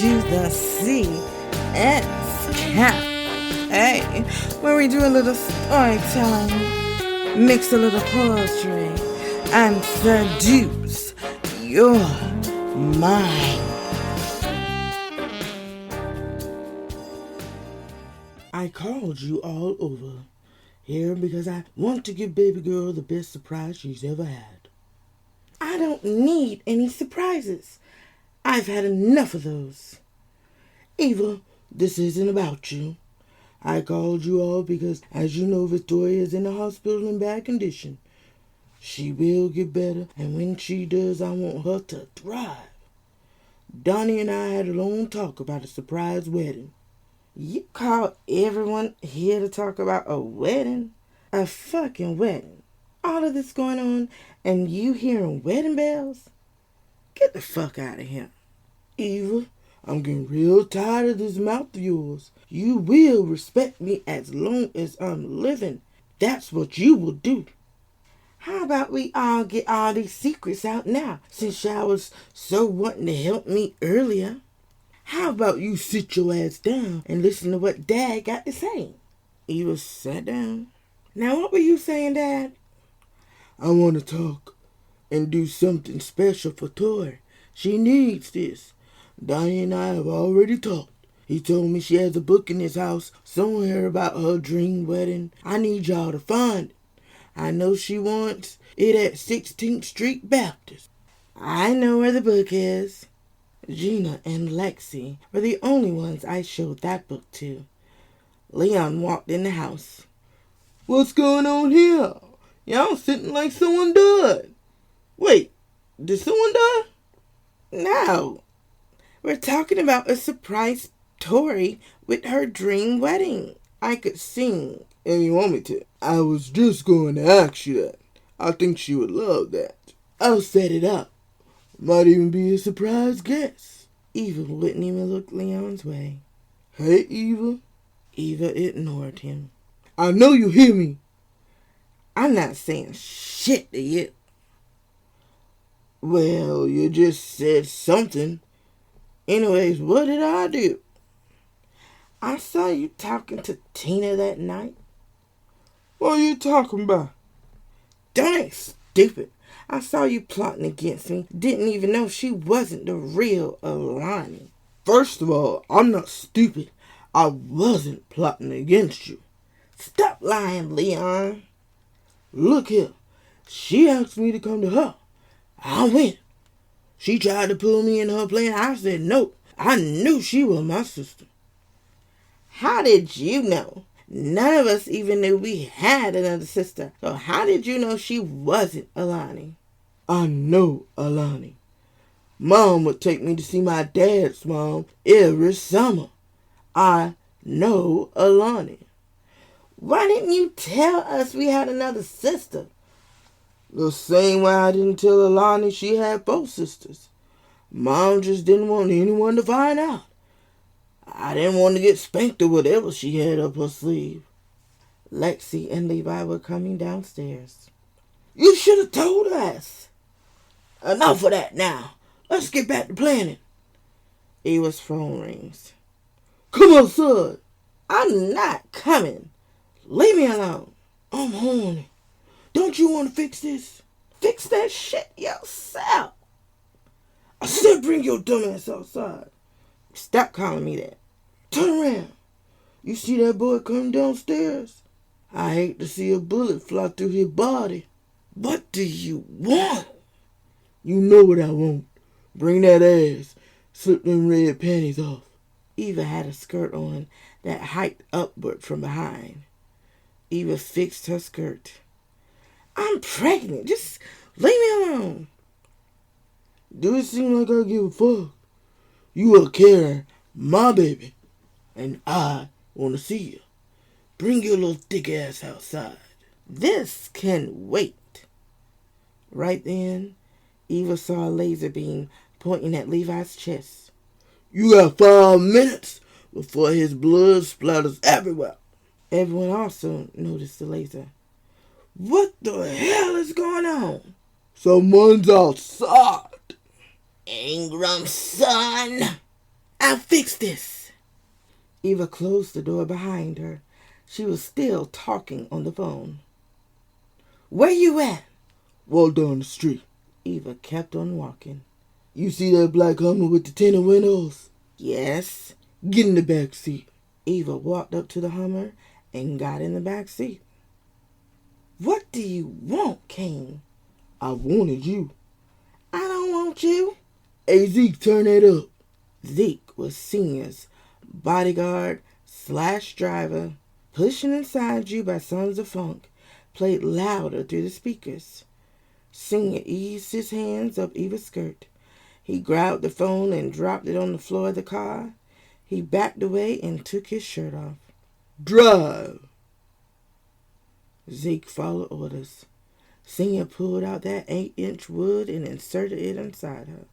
to the CS Cafe, where we do a little storytelling, mix a little poetry, and seduce your mind. I called you all over here because I want to give baby girl the best surprise she's ever had. I don't need any surprises. I've had enough of those. Eva, this isn't about you. I called you all because, as you know, Victoria is in the hospital in bad condition. She will get better, and when she does, I want her to thrive. Donnie and I had a long talk about a surprise wedding. You called everyone here to talk about a wedding? A fucking wedding. All of this going on, and you hearing wedding bells? Get the fuck out of here. Eva, I'm getting real tired of this mouth of yours. You will respect me as long as I'm living. That's what you will do. How about we all get all these secrets out now, since y'all was so wanting to help me earlier? How about you sit your ass down and listen to what Dad got to say? Eva sat down. Now what were you saying, Dad? I want to talk and do something special for Tori. She needs this. Donnie and I have already talked. He told me she has a book in his house somewhere about her dream wedding. I need y'all to find it. I know she wants it at 16th Street Baptist. I know where the book is. Gina and Lexi were the only ones I showed that book to. Leon walked in the house. What's going on here? Y'all sitting like someone died. Wait, did someone die? No. We're talking about a surprise Tori with her dream wedding. I could sing. If you want me to. I was just going to ask you that. I think she would love that. I'll set it up. Might even be a surprise guest. Eva wouldn't even look Leon's way. Hey, Eva. Eva ignored him. I know you hear me. I'm not saying shit to you. Well, you just said something. Anyways, what did I do? I saw you talking to Tina that night. What are you talking about? Don't act stupid. I saw you plotting against me. Didn't even know she wasn't the real Alani. First of all, I'm not stupid. I wasn't plotting against you. Stop lying, Leon. Look here. She asked me to come to her. I went. She tried to pull me in her plan. I said no. I knew she was my sister. How did you know? None of us even knew we had another sister. So how did you know she wasn't Alani? I know Alani. Mom would take me to see my dad's mom every summer. I know Alani. Why didn't you tell us we had another sister? The same way I didn't tell Alani she had 4 sisters. Mom just didn't want anyone to find out. I didn't want to get spanked or whatever she had up her sleeve. Lexi and Levi were coming downstairs. You should have told us. Enough of that now. Let's get back to planning. Eva's phone rings. Come outside. I'm not coming. Leave me alone. I'm horny. Don't you want to fix this? Fix that shit yourself. I said bring your dumb ass outside. Stop calling me that. Turn around. You see that boy coming downstairs? I hate to see a bullet fly through his body. What do you want? You know what I want. Bring that ass. Slip them red panties off. Eva had a skirt on that hiked upward from behind. Eva fixed her skirt. I'm pregnant. Just leave me alone. Do it seem like I give a fuck? You are carrying my baby, and I want to see you. Bring your little thick ass outside. This can wait. Right then, Eva saw a laser beam pointing at Levi's chest. You got 5 minutes before his blood splatters everywhere. Everyone also noticed the laser. What the hell is going on? Someone's outside. Ingram, son. I'll fix this. Eva closed the door behind her. She was still talking on the phone. Where you at? Walk down the street. Eva kept on walking. You see that black Hummer with the tinted windows? Yes. Get in the back seat. Eva walked up to the Hummer and got in the back seat. What do you want, Kane? I wanted you. I don't want you. Hey, Zeke, turn that up. Zeke was Senior's bodyguard / driver. Pushing Inside You by Sons of Funk played louder through the speakers. Senior eased his hands up Eva's skirt. He grabbed the phone and dropped it on the floor of the car. He backed away and took his shirt off. Drive! Zeke followed orders. Senior pulled out that 8-inch wood and inserted it inside her.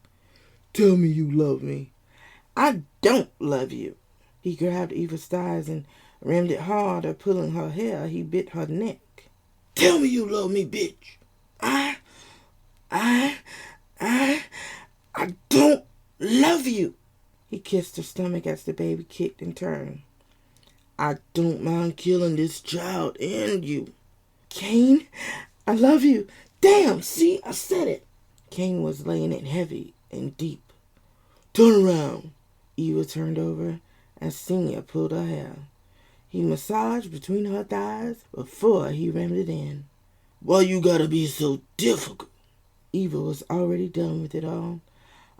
Tell me you love me. I don't love you. He grabbed Eva's thighs and rammed it harder, pulling her hair. He bit her neck. Tell me you love me, bitch. I don't love you. He kissed her stomach as the baby kicked and turned. I don't mind killing this child and you. Kane, I love you. Damn, see, I said it. Kane was laying it heavy and deep. Turn around. Eva turned over as Senior pulled her hair. He massaged between her thighs before he rammed it in. Why you gotta be so difficult? Eva was already done with it all.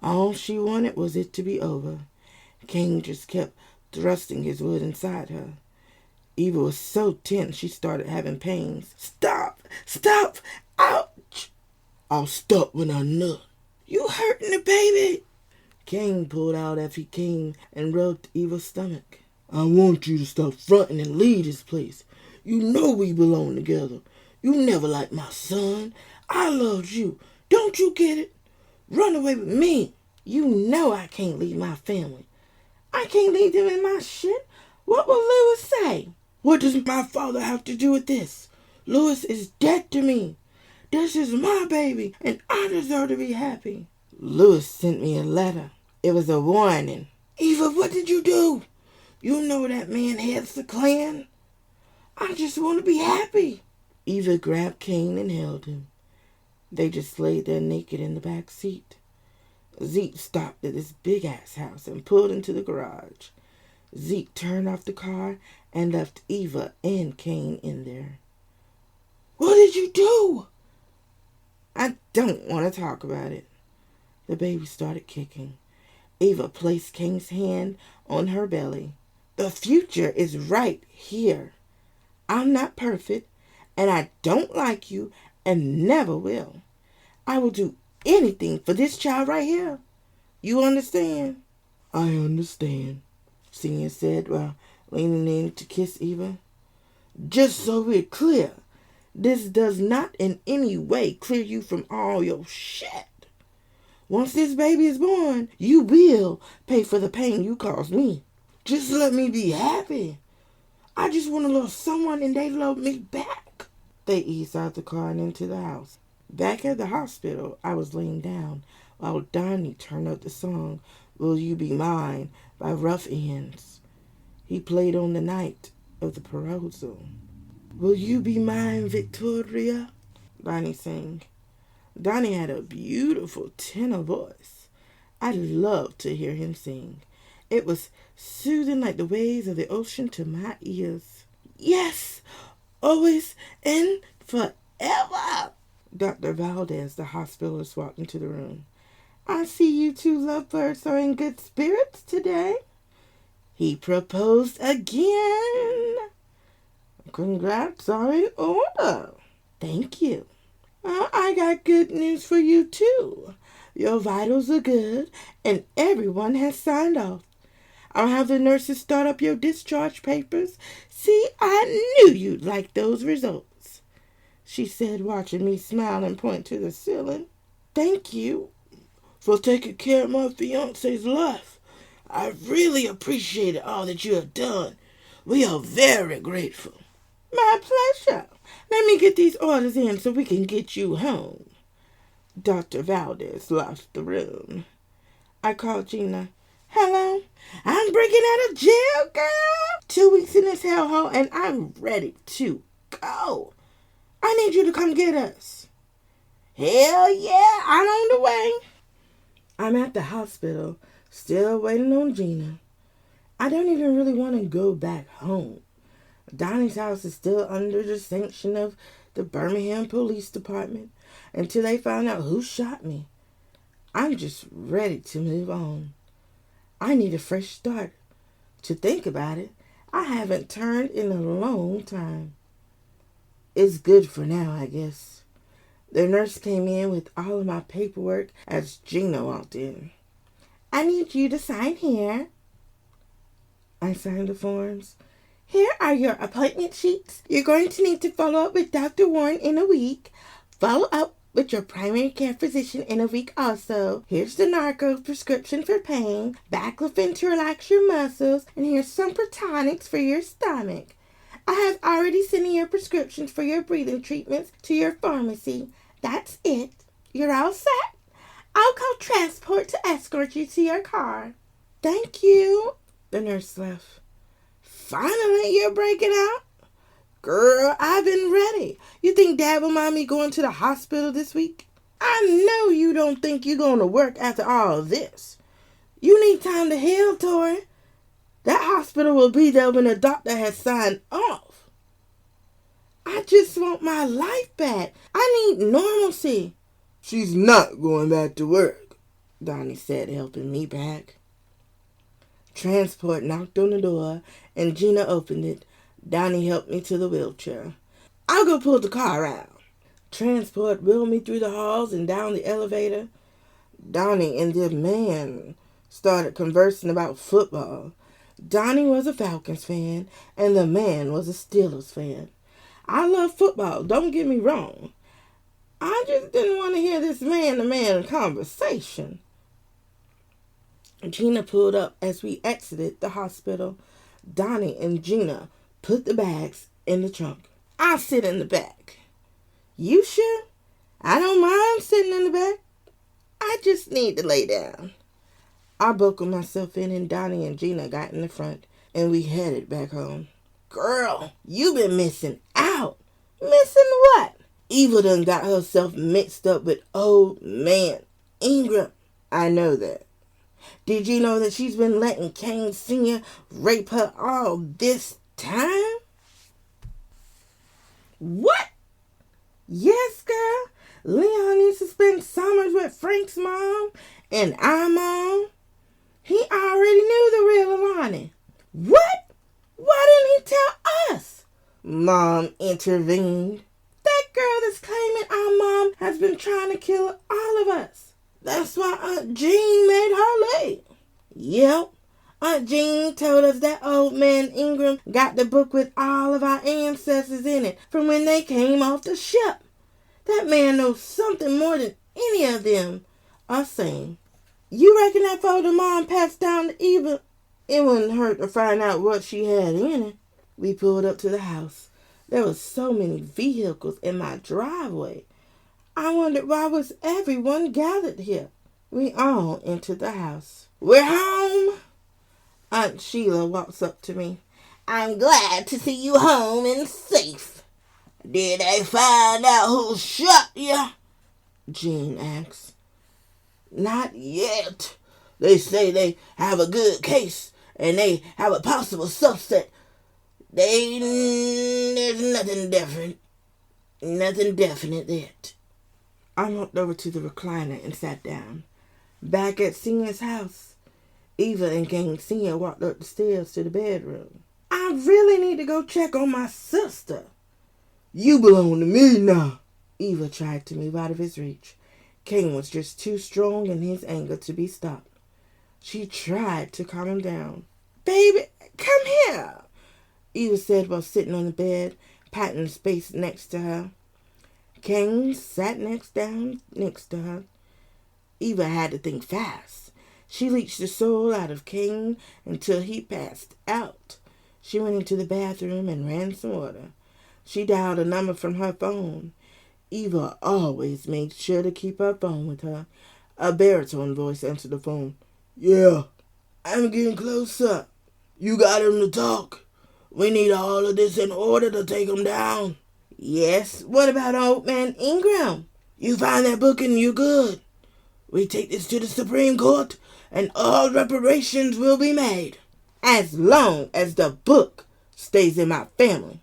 All she wanted was it to be over. Kane just kept thrusting his wood inside her. Eva was so tense she started having pains. Stop! Stop! Ouch! I'll stop when I nut. You hurting the baby! Kane pulled out as he came and rubbed Eva's stomach. I want you to stop fronting and leave this place. You know we belong together. You never liked my son. I loved you. Don't you get it? Run away with me. You know I can't leave my family. I can't leave them in my shit. What will Lewis say? What does my father have to do with this? Lewis is dead to me. This is my baby, and I deserve to be happy. Lewis sent me a letter. It was a warning. Eva, what did you do? You know that man heads the Klan. I just want to be happy. Eva grabbed Kane and held him. They just laid there naked in the back seat. Zeke stopped at this big-ass house and pulled into the garage. Zeke turned off the car and left Eva and Kane in there. What did you do? I don't want to talk about it. The baby started kicking. Eva placed Kane's hand on her belly. The future is right here. I'm not perfect, and I don't like you, and never will. I will do anything for this child right here. You understand? I understand, Senior said while leaning in to kiss Eva. Just so we're clear, this does not in any way clear you from all your shit. Once this baby is born, you will pay for the pain you caused me. Just let me be happy. I just want to love someone and they love me back. They eased out the car and into the house. Back at the hospital, I was laying down while Donnie turned up the song Will You Be Mine by Rough Ends. He played on the night of the proposal. Will you be mine, Victoria? Donnie sang. Donnie had a beautiful tenor voice. I loved to hear him sing. It was soothing like the waves of the ocean to my ears. Yes, always and forever. Dr. Valdez, the hospitalist, walked into the room. I see you two lovebirds are in good spirits today. He proposed again. Congrats are in order. Thank you. I got good news for you, too. Your vitals are good, and everyone has signed off. I'll have the nurses start up your discharge papers. See, I knew you'd like those results, she said, watching me smile and point to the ceiling. Thank you for taking care of my fiance's life. I really appreciate all that you have done. We are very grateful. My pleasure. Let me get these orders in so we can get you home. Dr. Valdez left the room. I called Gina. Hello? I'm breaking out of jail, girl. 2 weeks in this hellhole, and I'm ready to go. I need you to come get us. Hell yeah, I'm on the way. I'm at the hospital, still waiting on Gina. I don't even really want to go back home. Donnie's house is still under the sanction of the Birmingham Police Department until they find out who shot me. I'm just ready to move on. I need a fresh start. To think about it, I haven't turned in a long time. It's good for now, I guess. The nurse came in with all of my paperwork as Gina walked in. I need you to sign here. I signed the forms. Here are your appointment sheets. You're going to need to follow up with Dr. Warren in a week. Follow up with your primary care physician in a week also. Here's the narco prescription for pain, baclofen to relax your muscles, and here's some protonics for your stomach. I have already sent your prescriptions for your breathing treatments to your pharmacy. That's it. You're all set. I'll call transport to escort you to your car. Thank you. The nurse left. Finally, you're breaking out? Girl, I've been ready. You think Dad will mind me going to the hospital this week? I know you don't think you're going to work after all of this. You need time to heal, Tori. That hospital will be there when the doctor has signed off. I just want my life back. I need normalcy. She's not going back to work, Donnie said, helping me back. Transport knocked on the door, and Gina opened it. Donnie helped me to the wheelchair. I'll go pull the car out. Transport wheeled me through the halls and down the elevator. Donnie and the man started conversing about football. Donnie was a Falcons fan, and the man was a Steelers fan. I love football, don't get me wrong. I just didn't want to hear this man-to-man conversation. Gina pulled up as we exited the hospital. Donnie and Gina put the bags in the trunk. I'll sit in the back. You sure? I don't mind sitting in the back. I just need to lay down. I buckled myself in, and Donnie and Gina got in the front, and we headed back home. Girl, you been missing out. Missing what? Eva done got herself mixed up with old man Ingram. I know that. Did you know that she's been letting Kane Sr. rape her all this time? What? Yes, girl. Leon needs to spend summers with Frank's mom and our mom. He already knew the real Alani. What? Why didn't he tell us? Mom intervened. That girl that's claiming our mom has been trying to kill all of us. That's why Aunt Jean made her late. Yep. Aunt Jean told us that old man Ingram got the book with all of our ancestors in it from when they came off the ship. That man knows something more than any of them are saying. You reckon that photo Mom passed down to Eva? It wouldn't hurt to find out what she had in it. We pulled up to the house. There were so many vehicles in my driveway. I wondered why was everyone gathered here. We all entered the house. We're home. Aunt Sheila walks up to me. I'm glad to see you home and safe. Did they find out who shot you? Jean asks. Not yet. They say they have a good case and they have a possible suspect. There's nothing different. Nothing definite yet. I walked over to the recliner and sat down. Back at Senior's house, Eva and Gang Senior walked up the stairs to the bedroom. I really need to go check on my sister. You belong to me now. Eva tried to move out of his reach. King was just too strong in his anger to be stopped. She tried to calm him down. Baby, come here, Eva said while sitting on the bed, patting the space next to her. King sat down next to her. Eva had to think fast. She leached the soul out of King until he passed out. She went into the bathroom and ran some water. She dialed a number from her phone. Eva always made sure to keep her phone with her. A baritone voice answered the phone. Yeah. I'm getting closer. You got him to talk. We need all of this in order to take him down. Yes, what about old man Ingram? You find that book and you're good. We take this to the Supreme Court and all reparations will be made. As long as the book stays in my family.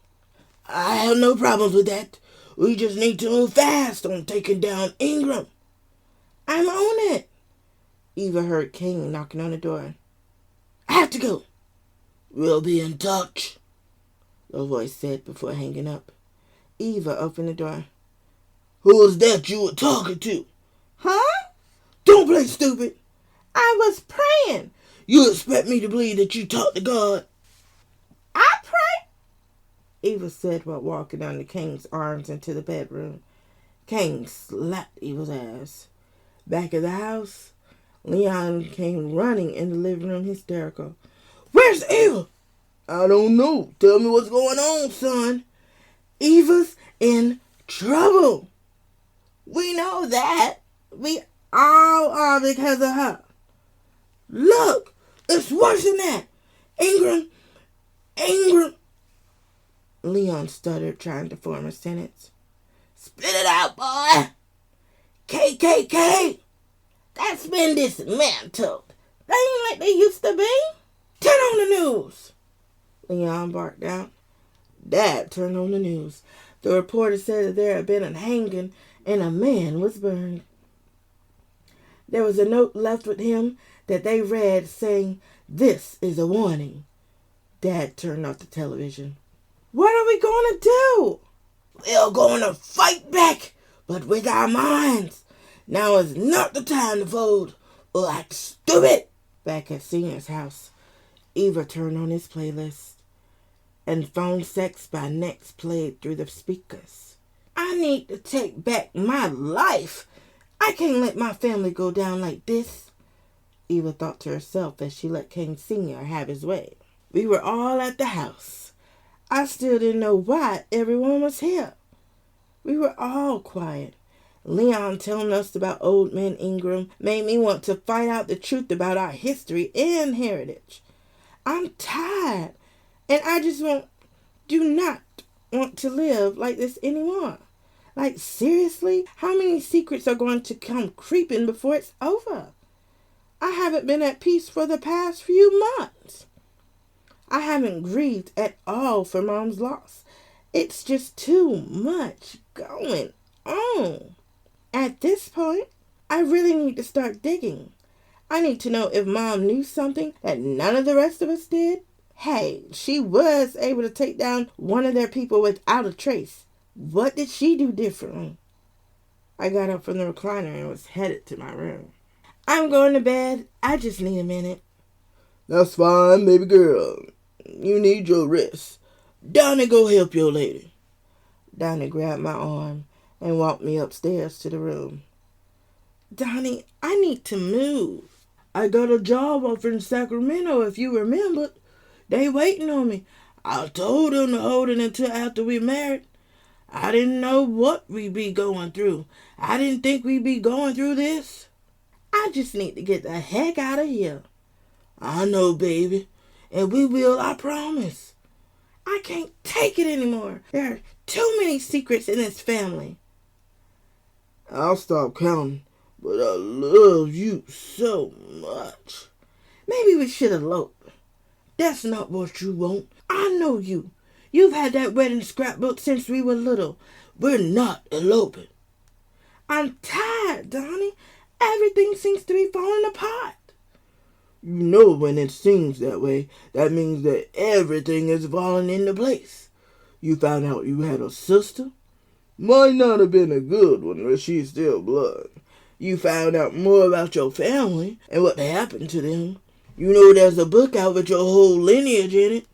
I have no problems with that. We just need to move fast on taking down Ingram. I'm on it. Eva heard King knocking on the door. I have to go. We'll be in touch, the voice said before hanging up. Eva opened the door. Who was that you were talking to? Huh? Don't play stupid. I was praying. You expect me to believe that you talk to God? I pray, Eva said while walking under King's arms into the bedroom. King slapped Eva's ass. Back at the house, Leon came running in the living room hysterical. Where's Eva? I don't know. Tell me what's going on, son. Eva's in trouble. We know that. We all are because of her. Look, it's worse than that. Ingram. Leon stuttered, trying to form a sentence. Spit it out, boy. KKK. That's been dismantled. They ain't like they used to be. Turn on the news. Leon barked out. Dad turned on the news. The reporter said that there had been a hanging and a man was burned. There was a note left with him that they read saying, "This is a warning." Dad turned off the television. What are we going to do? We're going to fight back, but with our minds. Now is not the time to fold or act stupid. Back at Senior's house, Eva turned on his playlist, and Phone Sex by Next played through the speakers. I need to take back my life. I can't let my family go down like this, Eva thought to herself as she let King Sr. have his way. We were all at the house. I still didn't know why everyone was here. We were all quiet. Leon telling us about old man Ingram made me want to find out the truth about our history and heritage. I'm tired, and I just do not want to live like this anymore. Like, seriously, how many secrets are going to come creeping before it's over? I haven't been at peace for the past few months. I haven't grieved at all for Mom's loss. It's just too much going on. At this point, I really need to start digging. I need to know if Mom knew something that none of the rest of us did. Hey, she was able to take down one of their people without a trace. What did she do differently? I got up from the recliner and was headed to my room. I'm going to bed. I just need a minute. That's fine, baby girl. You need your rest. Donnie, go help your lady. Donnie grabbed my arm and walked me upstairs to the room. Donnie, I need to move. I got a job offer in Sacramento, if you remembered. They waiting on me. I told them to hold it until after we married. I didn't know what we'd be going through. I didn't think we'd be going through this. I just need to get the heck out of here. I know, baby. And we will, I promise. I can't take it anymore. There are too many secrets in this family. I'll stop counting, but I love you so much. Maybe we should elope. That's not what you want. I know you. You've had that wedding scrapbook since we were little. We're not eloping. I'm tired, Donnie. Everything seems to be falling apart. You know when it seems that way, that means that everything is falling into place. You found out you had a sister? Might not have been a good one, but she's still blood. You found out more about your family and what happened to them. You know there's a book out with your whole lineage in it.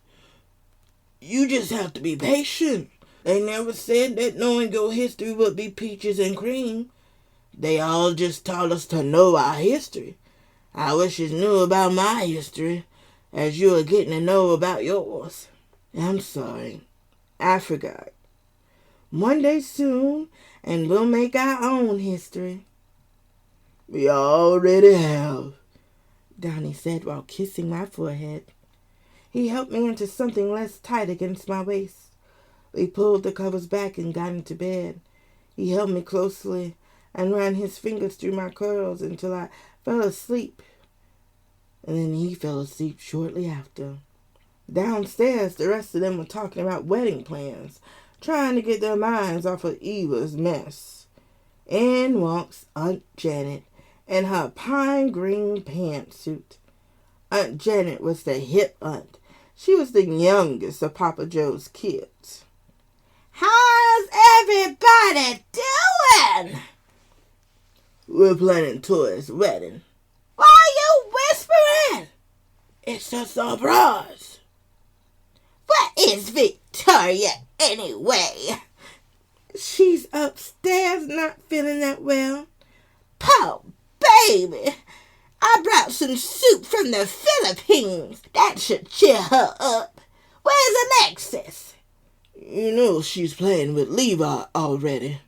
You just have to be patient. They never said that knowing your history would be peaches and cream. They all just taught us to know our history. I wish you knew about my history as you are getting to know about yours. I'm sorry. I forgot. One day soon, and we'll make our own history. We already have. Donnie said while kissing my forehead. He helped me into something less tight against my waist. We pulled the covers back and got into bed. He held me closely and ran his fingers through my curls until I fell asleep. And then he fell asleep shortly after. Downstairs, the rest of them were talking about wedding plans, trying to get their minds off of Eva's mess. In walks Aunt Janet in her pine green pantsuit. Aunt Janet was the hip aunt. She was the youngest of Papa Joe's kids. "How's everybody doing?" "We're planning Toy's wedding." "Why are you whispering?" "It's a surprise." "Where is Victoria anyway?" "She's upstairs not feeling that well." "Poor baby. I brought some soup from the Philippines. That should cheer her up. Where's Alexis?" "You know she's playing with Levi already."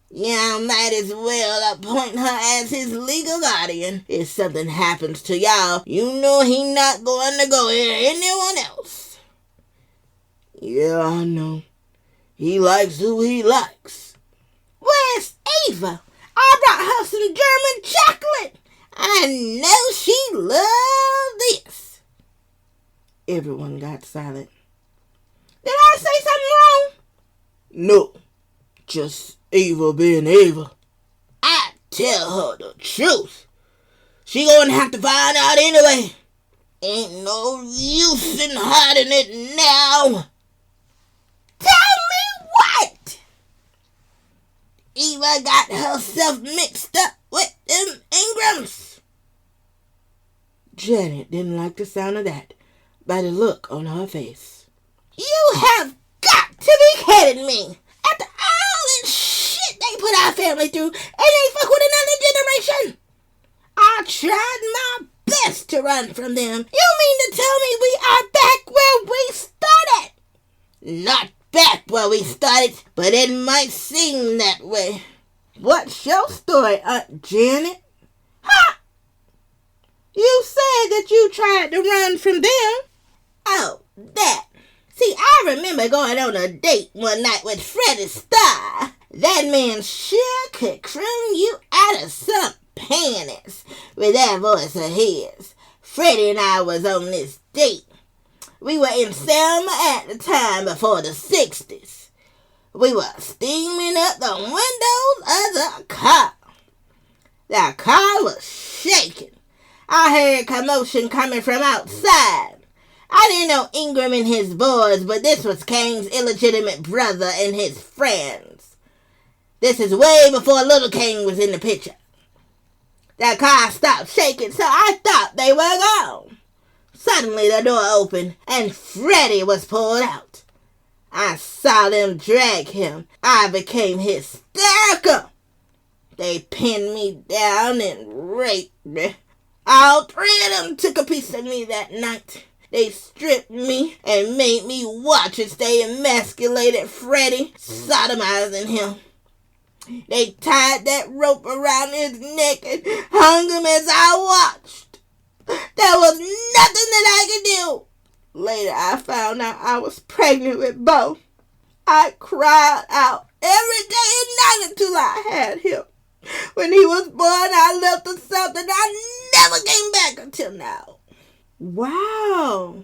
"Y'all might as well appoint her as his legal guardian. If something happens to y'all, you know he not going to go near anyone else." "Yeah, I know. He likes who he likes." "Where's Eva? I brought her some German chocolate. I know she loved this." Everyone got silent. "Did I say something wrong?" "No, just Eva being Eva." "I tell her the truth. She gonna have to find out anyway. Ain't no use in hiding it now." "Tell me what?" "Eva got herself mixed up with them Ingrams." Janet didn't like the sound of that by the look on her face. "You have got to be kidding me. After all this shit they put our family through, and they fuck with another generation. I tried my best to run from them. You mean to tell me we are back where we started?" "Not back where we started, but it might seem that way." "What's your story, Aunt Janet?" "Huh? You said that you tried to run from them." "Oh, that. See, I remember going on a date one night with Freddie Starr. That man sure could croon you out of some panties with that voice of his. Freddie and I was on this date. We were in Selma at the time before the 60s. We were steaming up the windows of the car. The car was shaking. I heard commotion coming from outside. I didn't know Ingram and his boys, but this was Kane's illegitimate brother and his friends. This is way before Little Kane was in the picture. The car stopped shaking, so I thought they were gone. Suddenly the door opened, and Freddie was pulled out. I saw them drag him. I became hysterical. They pinned me down and raped me. All three of them took a piece of me that night. They stripped me and made me watch as they emasculated Freddie, sodomizing him. They tied that rope around his neck and hung him as I watched. There was nothing that I could do. Later, I found out I was pregnant with Bo. I cried out every day and night until I had him. When he was born, I left the South and I never came back until now." "Wow.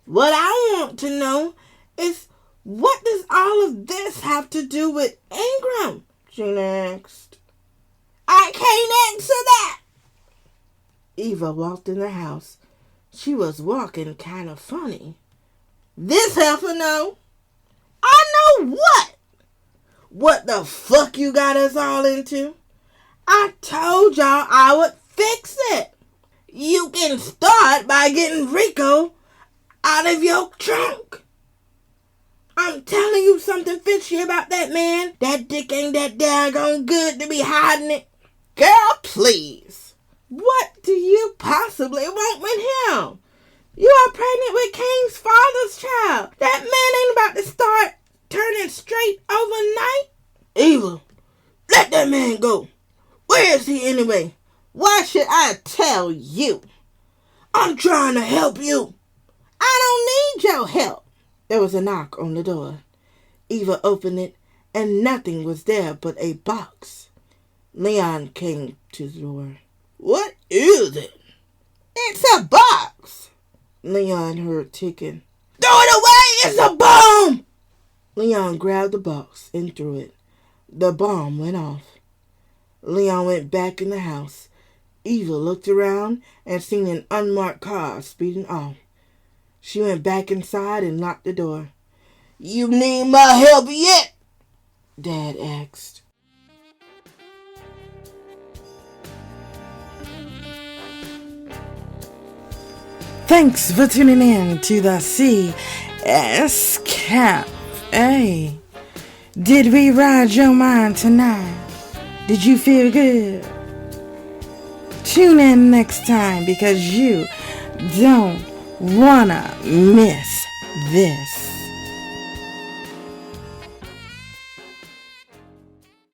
What I want to know is, what does all of this have to do with Ingram?" Gina asked. "I can't answer that." Eva walked in the house. She was walking kind of funny. "This heifer know." "I know what?" "What the fuck you got us all into?" "I told y'all I would fix it." "You can start by getting Rico out of your trunk." "I'm telling you something fishy about that man. That dick ain't that daggone good to be hiding it." "Girl, please. What do you possibly want with him? You are pregnant with Kane's father's child. That man ain't about to start turning straight overnight." "Eva, let that man go. Where is he anyway? Why should I tell you? I'm trying to help you. I don't need your help. There was a knock on the door. Eva opened it, and nothing was there but a box. Leon came to the door. What is it? It's a box. Leon heard ticking. Throw it away! It's a bomb! Leon grabbed the box and threw it. The bomb went off. Leon went back in the house. Eva looked around and seen an unmarked car speeding off. She went back inside and locked the door. You need my help yet? Dad asked. Thanks for tuning in to the CS Cafe. Did we ride your mind tonight? Did you feel good? Tune in next time because you don't wanna miss this.